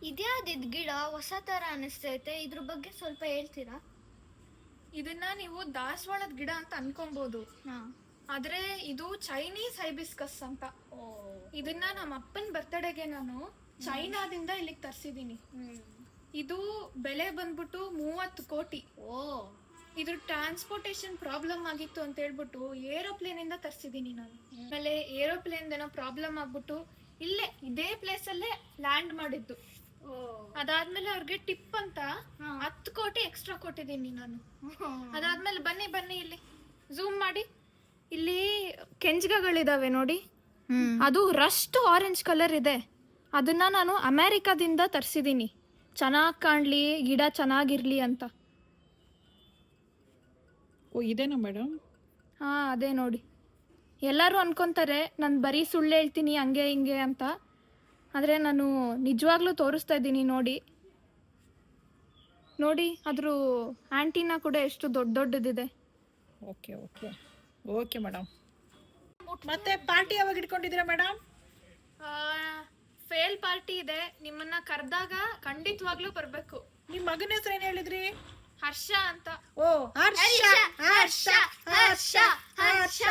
ಇದ್ಯಾವ್ದಿದ್ ಗಿಡ ಹೊಸ ತರ ಅನಿಸ್ತೈತೆ, ಇದ್ರ ಬಗ್ಗೆ ಸ್ವಲ್ಪ ಹೇಳ್ತೀರಾ? ಇದನ್ನ ನೀವು ದಾಸವಾಳದ ಗಿಡ ಅಂತ ಅನ್ಕೊಬಹುದು, ಆದ್ರೆ ಇದು ಚೈನೀಸ್ ಹೈಬಿಸ್ಕಸ್ ಅಂತ. ಇದನ್ನ ನಮ್ಮ ಅಪ್ಪನ ಬರ್ತಡೆಗೆ ನಾನು ಚೈನಾದಿಂದ ಇಲ್ಲಿಗೆ ತರ್ಸಿದೀನಿ. ಇದು ಬೆಲೆ ಬಂದ್ಬಿಟ್ಟು 30 ಕೋಟಿ. ಇದ್ರ ಟ್ರಾನ್ಸ್ಪೋರ್ಟೇಶನ್ ಪ್ರಾಬ್ಲಮ್ ಆಗಿತ್ತು ಅಂತ ಹೇಳ್ಬಿಟ್ಟು ಏರೋಪ್ಲೇನ್ ಇಂದ ತರ್ಸಿದೀನಿ ನಾನು. ಆಮೇಲೆ ಏರೋಪ್ಲೇನ್ ಏನೋ ಪ್ರಾಬ್ಲಮ್ ಆಗ್ಬಿಟ್ಟು ಇಲ್ಲೇ ಇದೇ ಪ್ಲೇಸ್ ಅಲ್ಲೇ ಲ್ಯಾಂಡ್ ಮಾಡಿದ್ದು. ಅದಾದ್ಮೇಲೆ ಅವ್ರಿಗೆ ಟಿಪ್ ಅಂತ 10 ಕೋಟಿ ಎಕ್ಸ್ಟ್ರಾ ಕೊಟ್ಟಿದ್ದೀನಿ ನಾನು. ಅದಾದ್ಮೇಲೆ ಬನ್ನಿ ಬನ್ನಿ ಇಲ್ಲಿ ಝೂಮ್ ಮಾಡಿ, ಇಲ್ಲಿ ಕೆಂಜ್ಗಳಿದಾವೆ ನೋಡಿ, ಅದು ರಸ್ಟ್ ಆರೆಂಜ್ ಕಲರ್ ಇದೆ. ಅದನ್ನ ನಾನು ಅಮೆರಿಕಾದಿಂದ ತರಿಸಿದ್ದೀನಿ, ಚೆನ್ನಾಗಿ ಕಾಣ್ಲಿ, ಗಿಡ ಚೆನ್ನಾಗಿರ್ಲಿ ಅಂತ. ಓ ಇದೇನಾ ಮೇಡಮ್? ಹಾ ಅದೇ ನೋಡಿ. ಎಲ್ಲರೂ ಅನ್ಕೊಂತಾರೆ ನಾನು ಬರೀ ಸುಳ್ಳು ಹೇಳ್ತೀನಿ ಹಂಗೆ ಹಿಂಗೆ ಅಂತ, ಆದರೆ ನಾನು ನಿಜವಾಗ್ಲೂ ತೋರಿಸ್ತಾ ಇದ್ದೀನಿ ನೋಡಿ. ನೋಡಿ ಅದ್ರ ಆಂಟಿನಾ ಕೂಡ ಎಷ್ಟು ದೊಡ್ಡದಿದೆ. Okay okay okay madam. ಮತ್ತೆ ಪಾರ್ಟಿ ಯಾವಾಗ ಇಟ್ಕೊಂಡಿದ್ದೀರಾ ಮೇಡಮ್? ಫೇಲ್ ಪಾರ್ಟಿ ಇದೆ, ನಿಮ್ಮನ್ನ ಕರೆದಾಗ ಖಂಡಿತವಾಗ್ಲೂ ಬರ್ಬೇಕು. ನಿಮ್ಮ ಮಗನ ಹೆಸರು ಏನು ಹೇಳಿದ್ರಿ? ಹರ್ಷ ಅಂತ. ಓ ಹರ್ಷ ಹರ್ಷ ಹರ್ಷ ಹರ್ಷ